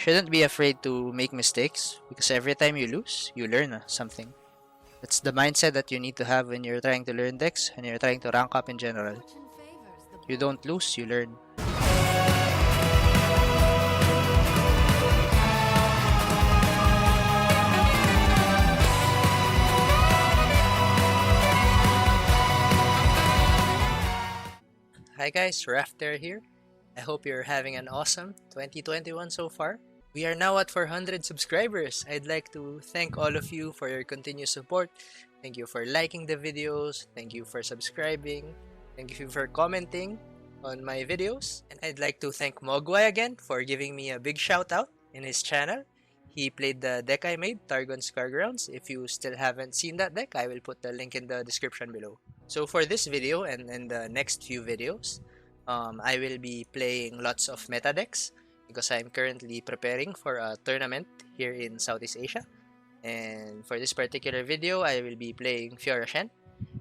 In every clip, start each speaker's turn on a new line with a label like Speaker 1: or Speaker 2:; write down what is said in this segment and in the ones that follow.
Speaker 1: shouldn't be afraid to make mistakes because every time you lose, you learn something. That's the mindset that you need to have when you're trying to learn decks and you're trying to rank up in general. You don't lose, you learn. Hi guys, Raphterra here. I hope you're having an awesome 2021 so far. We are now at 400 subscribers. I'd like to thank all of you for your continued support. Thank you for liking the videos. Thank you for subscribing. Thank you for commenting on my videos. And I'd like to thank Mogwai again for giving me a big shout out in his channel. He played the deck I made, Targon's Cargrounds. If you still haven't seen that deck, I will put the link in the description below. So for this video and in the next few videos, I will be playing lots of meta decks because I'm currently preparing for a tournament here in Southeast Asia. And for this particular video, I will be playing Fiora Shen.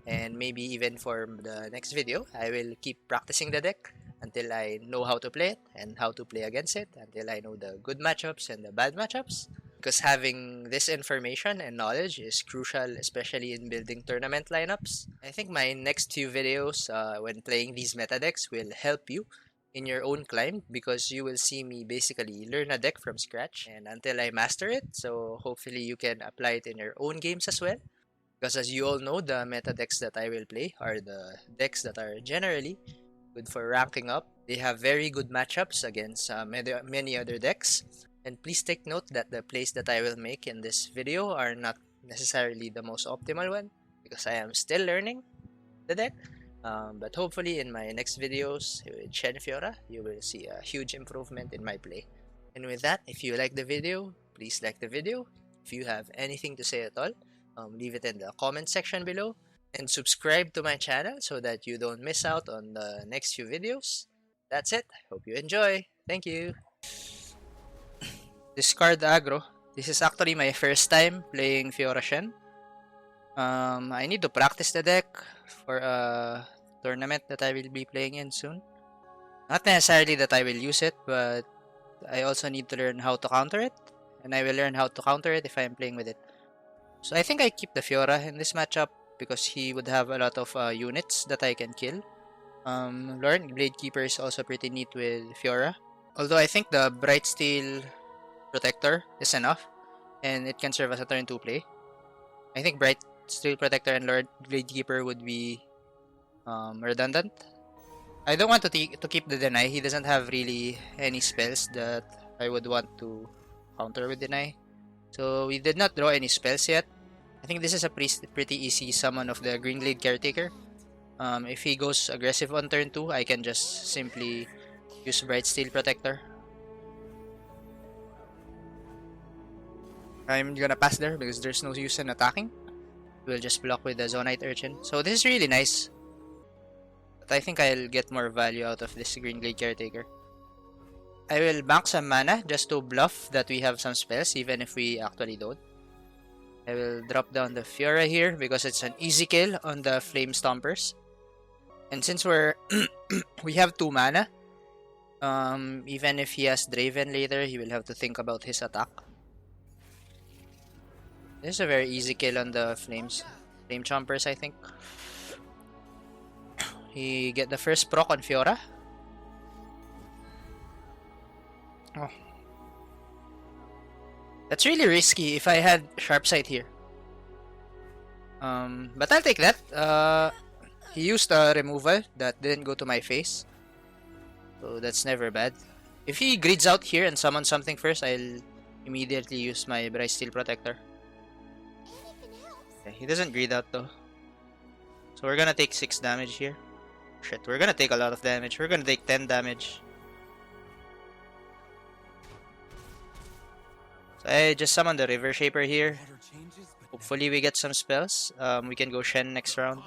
Speaker 1: And maybe even for the next video, I will keep practicing the deck until I know how to play it and how to play against it, until I know the good matchups and the bad matchups. Because having this information and knowledge is crucial, especially in building tournament lineups. I think my next few videos when playing these meta decks will help you in your own climb, because you will see me basically learn a deck from scratch and until I master it. So hopefully you can apply it in your own games as well. Because as you all know, the meta decks that I will play are the decks that are generally good for ranking up. They have very good matchups against many other decks. And please take note that the plays that I will make in this video are not necessarily the most optimal one, because I am still learning the deck. But hopefully in my next videos with Shen Fiora, you will see a huge improvement in my play. And with that, if you like the video, please like the video. If you have anything to say at all, leave it in the comment section below. And subscribe to my channel so that you don't miss out on the next few videos. That's it. Hope you enjoy. Thank you. Discard Aggro. This is actually my first time playing Fiora Shen. I need to practice the deck for a tournament that I will be playing in soon. Not necessarily that I will use it, but I also need to learn how to counter it. And I will learn how to counter it if I am playing with it. So I think I keep the Fiora in this matchup because he would have a lot of units that I can kill. Lord Bladekeeper is also pretty neat with Fiora. Although I think the Bright Steel Protector is enough, and it can serve as a turn 2 play. I think Bright Steel Protector and Lord Bladekeeper would be redundant. I don't want to keep the Deny. He doesn't have really any spells that I would want to counter with Deny. So we did not draw any spells yet. I think this is a pretty easy summon of the Green Glade Caretaker. If he goes aggressive on turn 2, I can just simply use Bright Steel Protector. I'm gonna pass there because there's no use in attacking. We'll just block with the Zonite Urchin. So this is really nice. But I think I'll get more value out of this Green Glade Caretaker. I will bank some mana just to bluff that we have some spells, even if we actually don't. I will drop down the Fiora here because it's an easy kill on the Flame Stompers. And since we have 2 mana, even if he has Draven later, he will have to think about his attack. This is a very easy kill on the Flame Chompers, I think. He get the first proc on Fiora. Oh. That's really risky if I had Sharp Sight here. But I'll take that. He used a removal that didn't go to my face, so that's never bad. If he grids out here and summons something first, I'll immediately use my Bright Steel Protector. Okay, he doesn't grid out though. So we're gonna take 6 damage here. Shit, we're gonna take a lot of damage. We're gonna take 10 damage. So I just summoned the River Shaper here. Hopefully we get some spells. We can go Shen next round.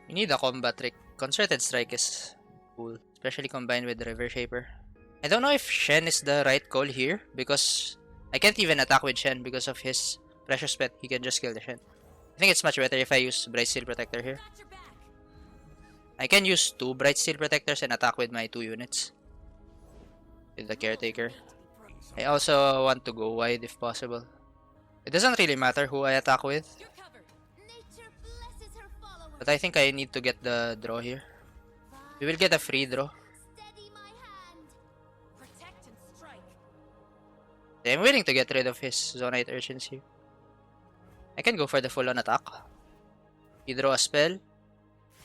Speaker 1: You need a combat trick. Concerted Strike is cool, especially combined with the River Shaper. I don't know if Shen is the right call here because I can't even attack with Shen because of his Precious Pet. He can just kill the Shen. I think it's much better if I use Bright Steel Protector here. I can use 2 Bright Steel Protectors and attack with my 2 units. With the Caretaker. I also want to go wide if possible. It doesn't really matter who I attack with. But I think I need to get the draw here. We will get a free draw. I'm willing to get rid of his Zonite Urchins here. I can go for the full-on attack. He draw a spell.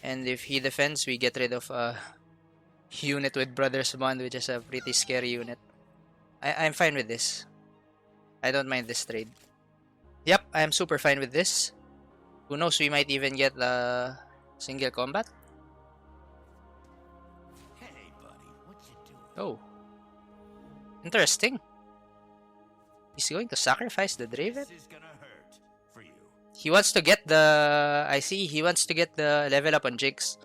Speaker 1: And if he defends, we get rid of a unit with Brothers Bond, which is a pretty scary unit. I'm fine with this. I don't mind this trade. Yep, I am super fine with this. Who knows, we might even get the single combat.
Speaker 2: Hey, buddy, what you doing?
Speaker 1: Oh. Interesting. He's going to sacrifice the Draven?
Speaker 2: This is gonna hurt for you.
Speaker 1: He wants to get the... I see, he wants to get the level up on Jinx.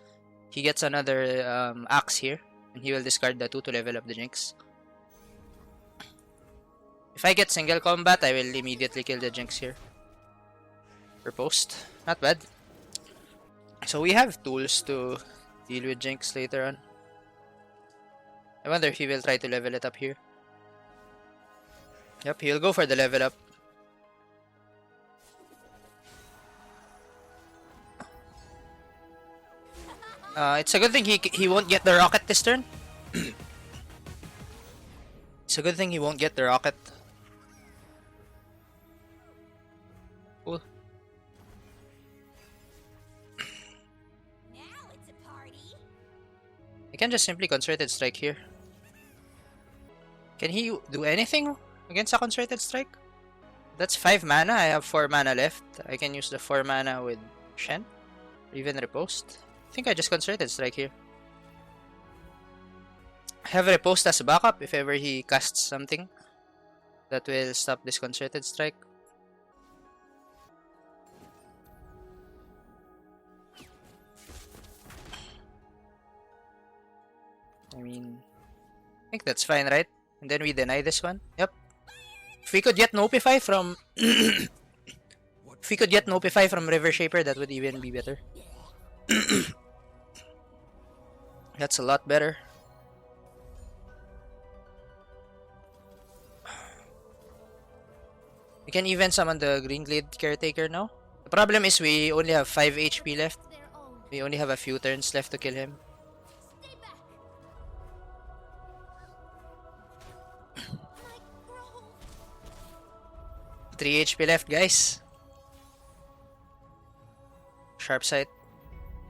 Speaker 1: He gets another axe here. And he will discard the 2 to level up the Jinx. If I get single combat, I will immediately kill the Jinx here. For post. Not bad. So we have tools to deal with Jinx later on. I wonder if he will try to level it up here. Yep, he'll go for the level up. It's a good thing he won't get the rocket this turn. It's a good thing he won't get the rocket. Cool.
Speaker 3: Now it's a party.
Speaker 1: I can just simply Concerted Strike here. Can he do anything against a Concerted Strike? That's 5 mana. I have 4 mana left. I can use the 4 mana with Shen. Or even Riposte. I think I just Concerted Strike here. I have Riposte as a backup if ever he casts something that will stop this Concerted Strike. I mean, I think that's fine, right? And then we deny this one. Yep. If we could get Notify from... if we could get Notify from River Shaper, that would even be better. That's a lot better. We can even summon the Green Glade Caretaker now. The problem is we only have 5 HP left. We only have a few turns left to kill him. 3 HP left, guys. Sharp Sight.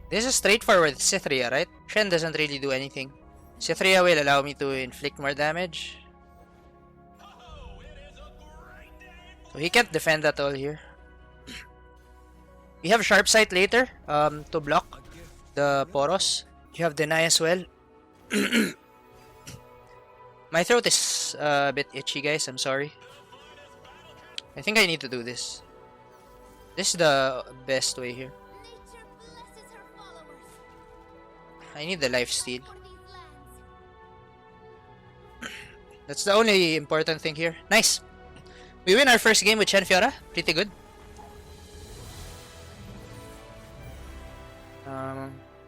Speaker 1: This is straightforward Cythria, right? Shen doesn't really do anything. Cythria will allow me to inflict more damage. So he can't defend at all here. We have Sharp Sight later to block the Poros. You have Deny as well. My throat is a bit itchy, guys. I'm sorry. I think I need to do this. This is the best way here. I need the lifesteal. That's the only important thing here. Nice! We win our first game with Shen Fiora. Pretty good.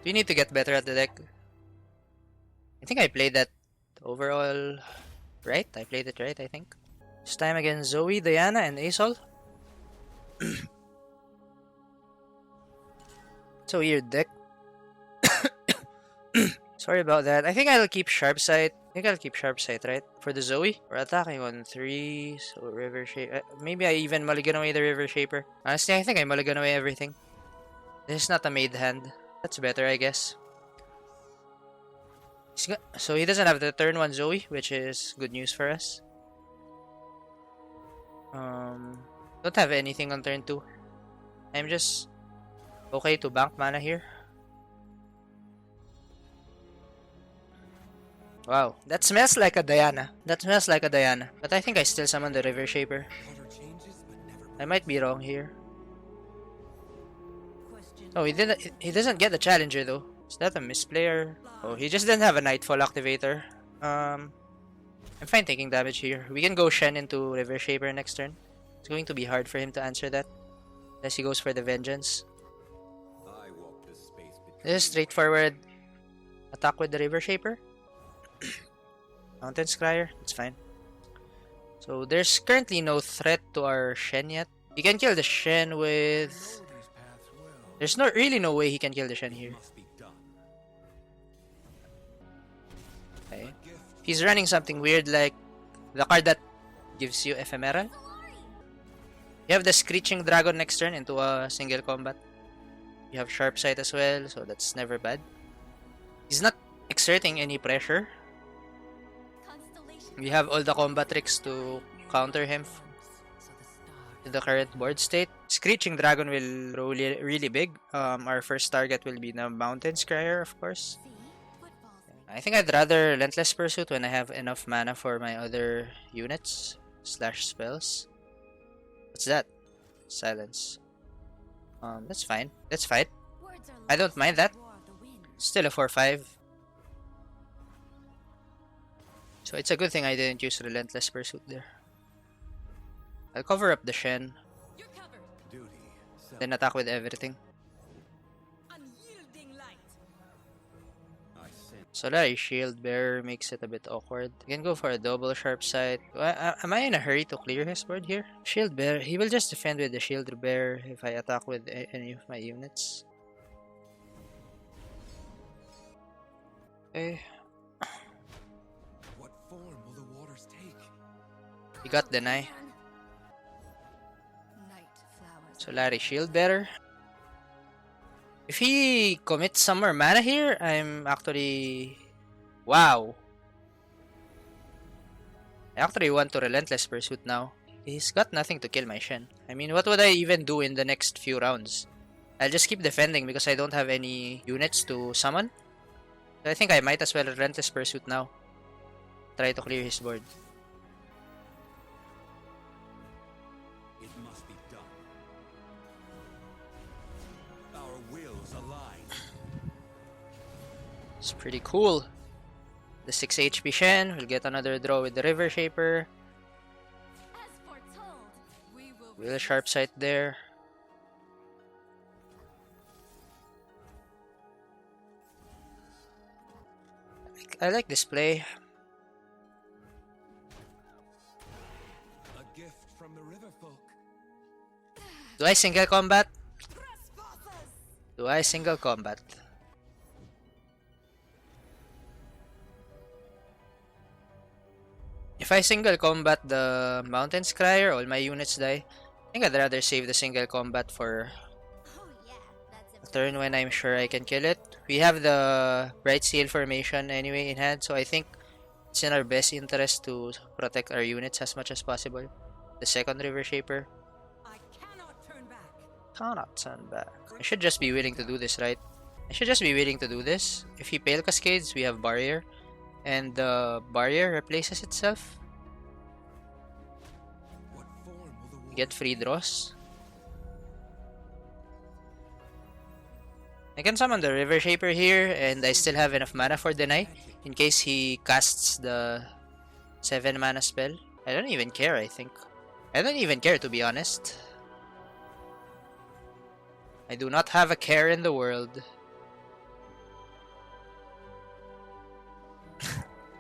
Speaker 1: We need to get better at the deck. I think I played that overall right. I played it right, I think. This time against Zoe, Diana, and Asol. It's a weird deck. Sorry about that. I think I'll keep Sharp Sight. Right? For the Zoe. We're attacking on 3, so River Shaper. Maybe I even mulligan away the River Shaper. Honestly, I think I mulligan away everything. This is not a made hand. That's better, I guess. So he doesn't have the turn 1 Zoe, which is good news for us. Don't have anything on turn 2. I'm just okay to bank mana here. Wow, that smells like a Diana. But I think I still summon the River Shaper. I might be wrong here. Oh, he doesn't get the Challenger though. Is that a misplayer? Oh, he just didn't have a Nightfall activator. I'm fine taking damage here. We can go Shen into River Shaper next turn. It's going to be hard for him to answer that. Unless he goes for the Vengeance.
Speaker 4: I walk the space
Speaker 1: This is straightforward attack with the River Shaper. Mountain Scryer, it's fine. So there's currently no threat to our Shen yet. He can kill the Shen with... There's really no way he can kill the Shen here. Okay. He's running something weird like the card that gives you Ephemeral. You have the Screeching Dragon next turn into a single combat. You have Sharp Sight as well, so that's never bad. He's not exerting any pressure. We have all the combat tricks to counter him in the current board state. Screeching Dragon will roll really big. Our first target will be the Mountain Scryer, of course. I think I'd rather Relentless Pursuit when I have enough mana for my other units / spells. What's that? Silence. That's fine. Let's fight. I don't mind that. Still a 4/5. So it's a good thing I didn't use Relentless Pursuit there. I'll cover up the Shen. Then attack with everything. Solari Shield Bearer makes it a bit awkward. You can go for a double Sharp Sight. Am I in a hurry to clear his board here? Shield Bearer, he will just defend with the Shield Bearer if I attack with any of my units. Okay.
Speaker 2: What form will the waters take?
Speaker 1: He got deny. Solari Shield Bearer. If he commits some more mana here, I'm actually... Wow. I actually want to Relentless Pursuit now. He's got nothing to kill my Shen. I mean, what would I even do in the next few rounds? I'll just keep defending because I don't have any units to summon. So I think I might as well Relentless Pursuit now. Try to clear his board.
Speaker 2: It must be done. Our wills align.
Speaker 1: It's pretty cool. The 6 HP Shen will get another draw with the River Shaper. Will Sharp Sight there. I like this play.
Speaker 2: A gift from the river folk.
Speaker 1: Do I single combat? Do I single combat? If I single combat the Mountain Scryer, all my units die. I think I'd rather save the single combat for a turn when I'm sure I can kill it. We have the Bright Steel formation anyway in hand, so I think it's in our best interest to protect our units as much as possible. The second River Shaper.
Speaker 3: I cannot turn back.
Speaker 1: Cannot turn back. I should just be willing to do this, right? I should just be willing to do this. If he Pale Cascades, we have Barrier. And the Barrier replaces itself.
Speaker 2: What form will the
Speaker 1: Get free draws. I can summon the River Shaper here, and I still have enough mana for Deny in case he casts the 7 mana spell. I don't even care, I think. I don't even care, to be honest. I do not have a care in the world.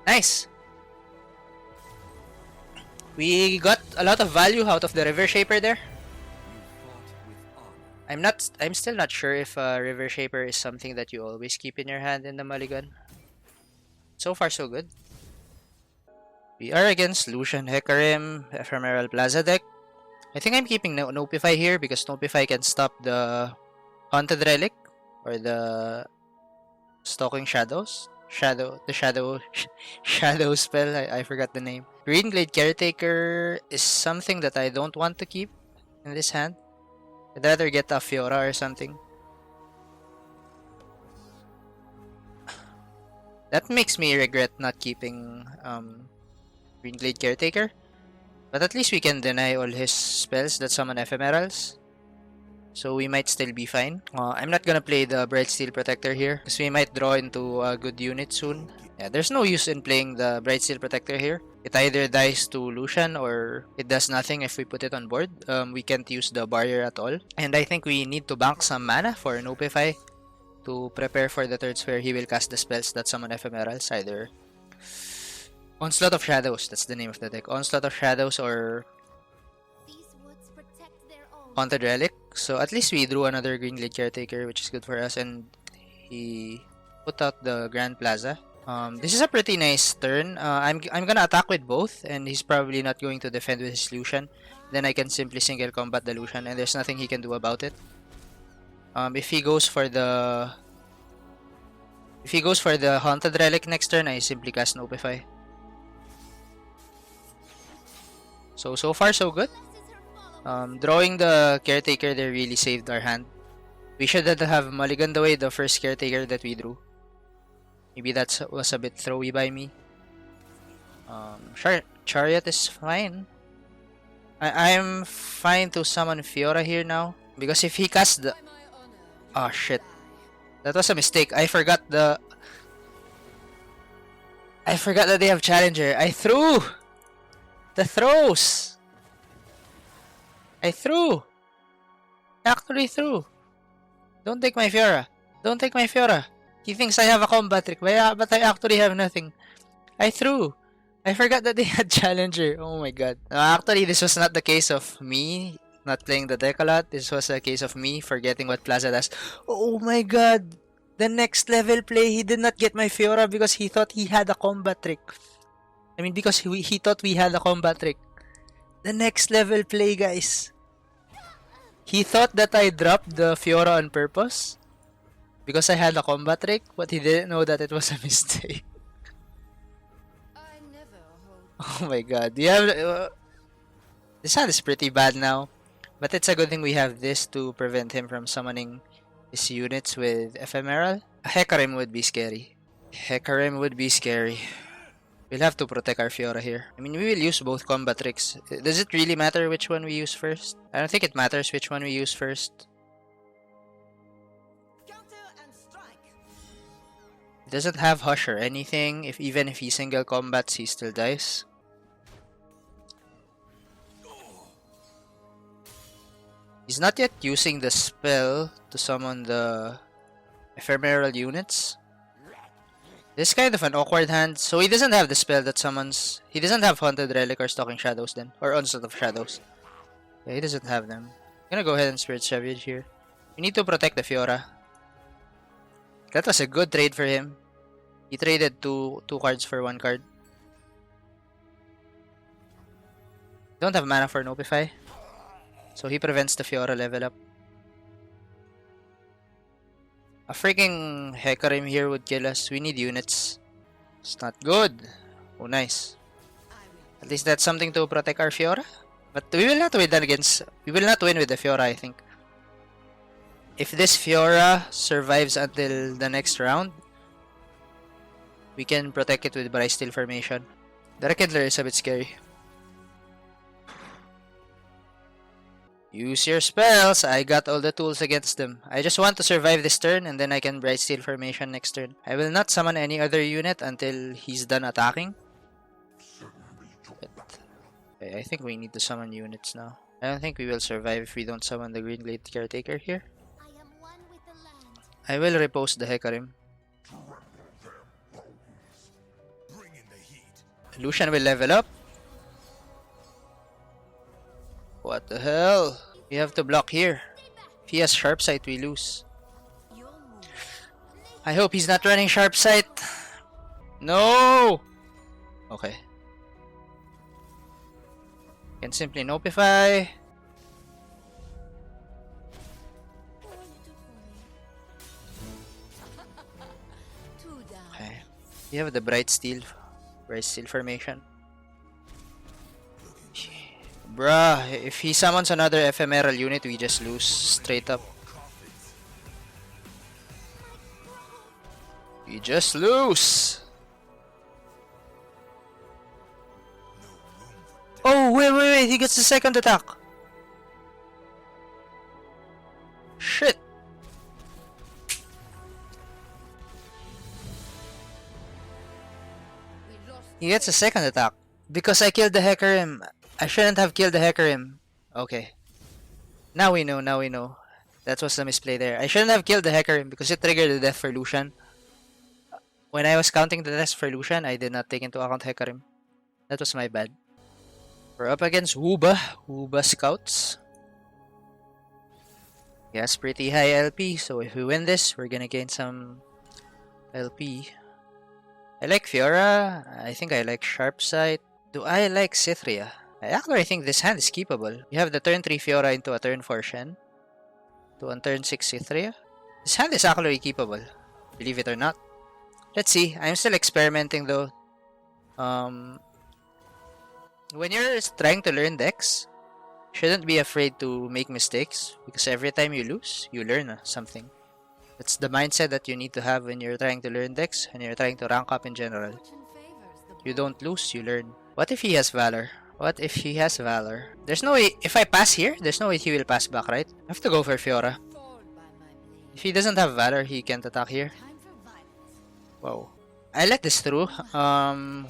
Speaker 1: Nice! We got a lot of value out of the River Shaper there. I'm still not sure if River Shaper is something that you always keep in your hand in the Mulligan. So far so good. We are against Lucian Hecarim, Ephemeral Plaza deck. I think I'm keeping Nopify here because Nopify can stop the Haunted Relic or the Stalking Shadows. Shadow spell, I forgot the name. Greenglade Caretaker is something that I don't want to keep in this hand. I'd rather get a Fiora or something. That makes me regret not keeping Greenglade Caretaker. But at least we can deny all his spells that summon Ephemerals. So we might still be fine. I'm not gonna play the Bright Steel Protector here because we might draw into a good unit soon. Yeah, there's no use in playing the Bright Steel Protector here. It either dies to Lucian or it does nothing if we put it on board. We can't use the barrier at all. And I think we need to bank some mana for Nopify to prepare for the turns where he will cast the spells that summon Ephemerals, either Onslaught of Shadows, that's the name of the deck. Onslaught of Shadows or Haunted Relic. So at least we drew another Green Glade Caretaker, which is good for us, and he put out the Grand Plaza. This is a pretty nice turn. I'm gonna attack with both, and he's probably not going to defend with his Lucian. Then I can simply single combat the Lucian, and there's nothing he can do about it. If he goes for the Haunted Relic next turn, I simply cast Notify. So far so good. Drawing the Caretaker there really saved our hand. We should have mulliganed away the first Caretaker that we drew. Maybe that was a bit throwy by me. Sure, Chariot is fine. I'm fine to summon Fiora here now. Because if he casts the... Oh shit. That was a mistake. I forgot that they have Challenger. I threw! The throws! I actually threw. Don't take my Fiora. Don't take my Fiora. He thinks I have a combat trick, but I actually have nothing. I threw. I forgot that they had Challenger. Oh my god. Actually, this was not the case of me not playing the deck a lot. This was a case of me forgetting what Plaza does. Oh my god. The next level play, he did not get my Fiora because he thought he had a combat trick. I mean, because he thought we had a combat trick. The next level play, guys. He thought that I dropped the Fiora on purpose because I had a combat trick, but he didn't know that it was a mistake. Oh my god. This hand is pretty bad now. But it's a good thing we have this to prevent him from summoning his units with Ephemeral. A Hecarim would be scary. We'll have to protect our Fiora here. I mean, we will use both combat tricks. Does it really matter which one we use first? I don't think it matters which one we use first. He doesn't have Hush or anything. Even if he single combats, he still dies. He's not yet using the spell to summon the Ephemeral units. This is kind of an awkward hand. So he doesn't have the spell that summons... He doesn't have Haunted Relic or Stalking Shadows then. Or Onslaught of Shadows. Yeah, he doesn't have them. I'm gonna go ahead and Spirit Savage here. We need to protect the Fiora. That was a good trade for him. He traded two cards for one card. Don't have mana for Notify. So he prevents the Fiora level up. A freaking Hecarim here would kill us. We need units. It's not good. Oh, nice. At least that's something to protect our Fiora. But we will not win with the Fiora, I think. If this Fiora survives until the next round, we can protect it with Bryce Steel formation. The Rekindler is a bit scary. Use your spells. I got all the tools against them. I just want to survive this turn and then I can Bright Steel formation next turn. I will not summon any other unit until he's done attacking. But I think we need to summon units now. I don't think we will survive if we don't summon the Green Glade Caretaker here. I will repose the Hecarim. Lucian will level up. What the hell? We have to block here. If he has Sharp Sight, we lose. I hope he's not running Sharp Sight. No! Okay. Can simply Notify. Okay. We have the Bright Steel formation. Bruh, if he summons another Ephemeral unit, we just lose straight up. We just lose. Oh, wait, he gets the second attack. Shit. He gets a second attack. Because I killed the Hecarim. I shouldn't have killed the Hecarim. Okay. Now we know. That was the misplay there. I shouldn't have killed the Hecarim because it triggered the death for Lucian. When I was counting the death for Lucian, I did not take into account Hecarim. That was my bad. We're up against Wooba. Wooba Scouts. He has pretty high LP, so if we win this, we're gonna gain some LP. I like Fiora. I think I like Sharp Sight. Do I like Cythria? I actually think this hand is keepable. You have the turn 3 Fiora into a turn 4 Shen. To a turn 6 Cythria. This hand is actually keepable. Believe it or not. Let's see. I'm still experimenting though. When you're trying to learn decks, shouldn't be afraid to make mistakes. Because every time you lose, you learn something. That's the mindset that you need to have when you're trying to learn decks and you're trying to rank up in general. You don't lose, you learn. What if he has Valor? What if he has Valor? There's no way, if I pass here, there's no way he will pass back, right? I have to go for Fiora. If he doesn't have Valor, he can't attack here. Wow. I let this through.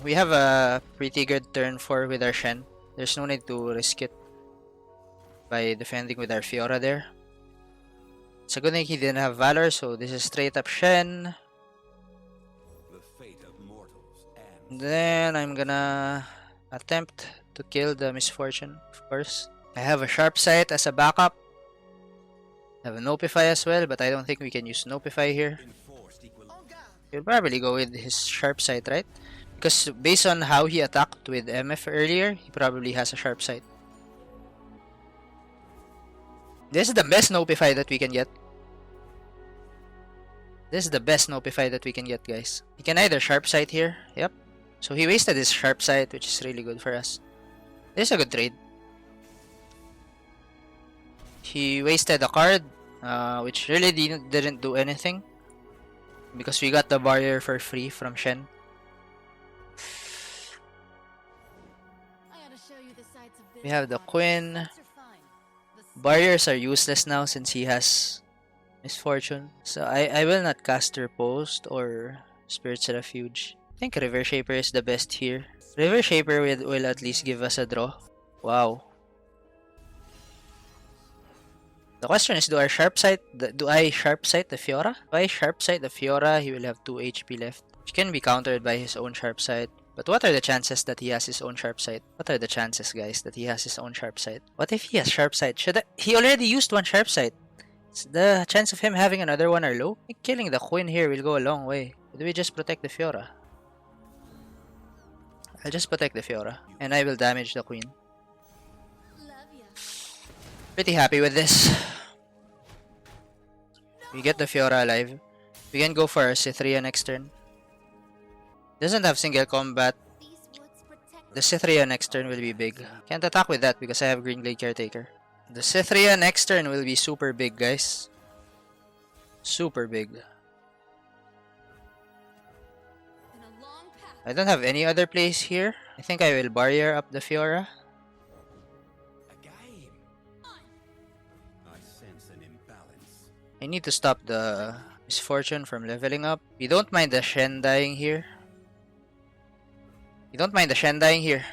Speaker 1: We have a pretty good turn 4 with our Shen. There's no need to risk it by defending with our Fiora there. It's a good thing he didn't have Valor, so this is straight up Shen.
Speaker 2: The fate of mortals ends.
Speaker 1: Then I'm gonna attempt to kill the Misfortune, of course. I have a Sharp Sight as a backup. I have a Nopify as well, but I don't think we can use Nopify here. He'll probably go with his Sharp Sight, right? Because based on how he attacked with MF earlier, he probably has a Sharp Sight. This is the best Nopify that we can get. This is the best Nopify that we can get, guys. He can either Sharp Sight here. Yep. So he wasted his Sharp Sight, which is really good for us. This is a good trade. He wasted a card, which really didn't do anything. Because we got the barrier for free from Shen. We have the Queen. Barriers are useless now since he has Misfortune. So I will not caster Post or Spirit's Refuge. I think River Shaper is the best here. River Shaper will at least give us a draw. Wow. The question is, do I Sharp Sight the Fiora? If I Sharp Sight the Fiora, he will have 2 HP left, which can be countered by his own Sharp Sight. But what are the chances that he has his own Sharp Sight? What are the chances, guys, that he has his own Sharp Sight? What if he has Sharp Sight? He already used one Sharp Sight. The chance of him having another one are low. I think killing the Queen here will go a long way. Do we just protect the Fiora? I'll just protect the Fiora, and I will damage the Queen. Pretty happy with this. We get the Fiora alive. We can go for our Cythria next turn. Doesn't have single combat. The Cythria next turn will be big. Can't attack with that because I have Green Glade Caretaker. The Cythria next turn will be super big, guys. Super big. I don't have any other place here. I think I will barrier up the Fiora. I need to stop the Misfortune from leveling up. We don't mind the Shen dying here. You don't mind the Shen dying here.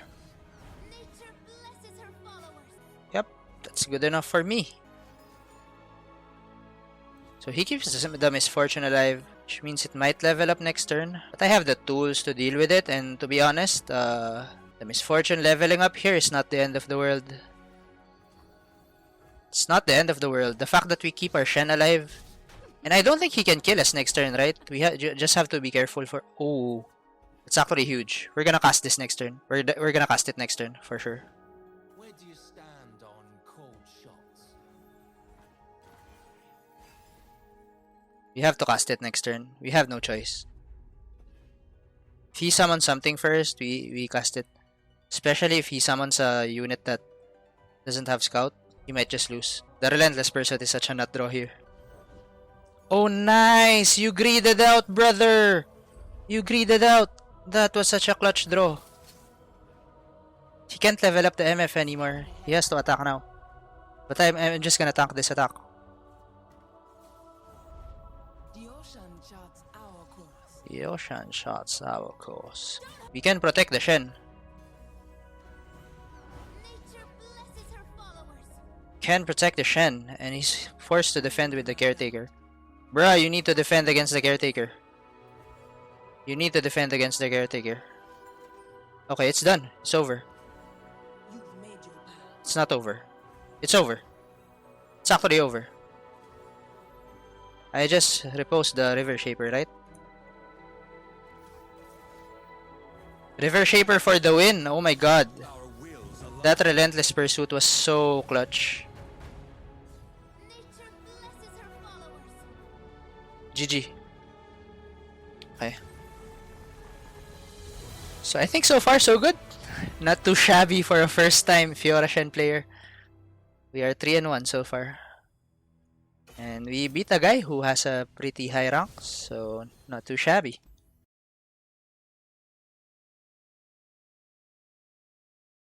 Speaker 1: Yep, that's good enough for me. So he keeps the Misfortune alive, which means it might level up next turn. But I have the tools to deal with it, and to be honest, the Misfortune leveling up here is not the end of the world. It's not the end of the world. The fact that we keep our Shen alive. And I don't think he can kill us next turn, right? We just have to be careful for... Oh, it's actually huge. We're gonna cast this next turn. We're gonna cast it next turn, for sure.
Speaker 2: Where do you stand on cold shots?
Speaker 1: We have to cast it next turn. We have no choice. If he summons something first, we cast it. Especially if he summons a unit that doesn't have Scout, he might just lose. The Relentless Pursuit is such a nut draw here. Oh, nice! You greeded out, brother! You greeded out! That was such a clutch draw. He can't level up the MF anymore. He has to attack now. But I'm just gonna tank this attack.
Speaker 3: The ocean charts our course.
Speaker 1: The ocean shots our course. We can protect the Shen. can protect the Shen, and he's forced to defend with the Caretaker. Bruh, you need to defend against the Caretaker. You need to defend against the Caretaker. Okay, it's done. It's over.
Speaker 3: You've made your path.
Speaker 1: It's not over. It's over. It's actually over. I just reposed the River Shaper, right? River Shaper for the win! Oh my god.
Speaker 2: Our wills align.
Speaker 1: That relentless pursuit was so clutch.
Speaker 4: Nature blesses her followers.
Speaker 1: GG. Okay. So I think so far so good. Not too shabby for a first time Fiora Shen player. We are 3-1 so far. And we beat a guy who has a pretty high rank, so not too shabby.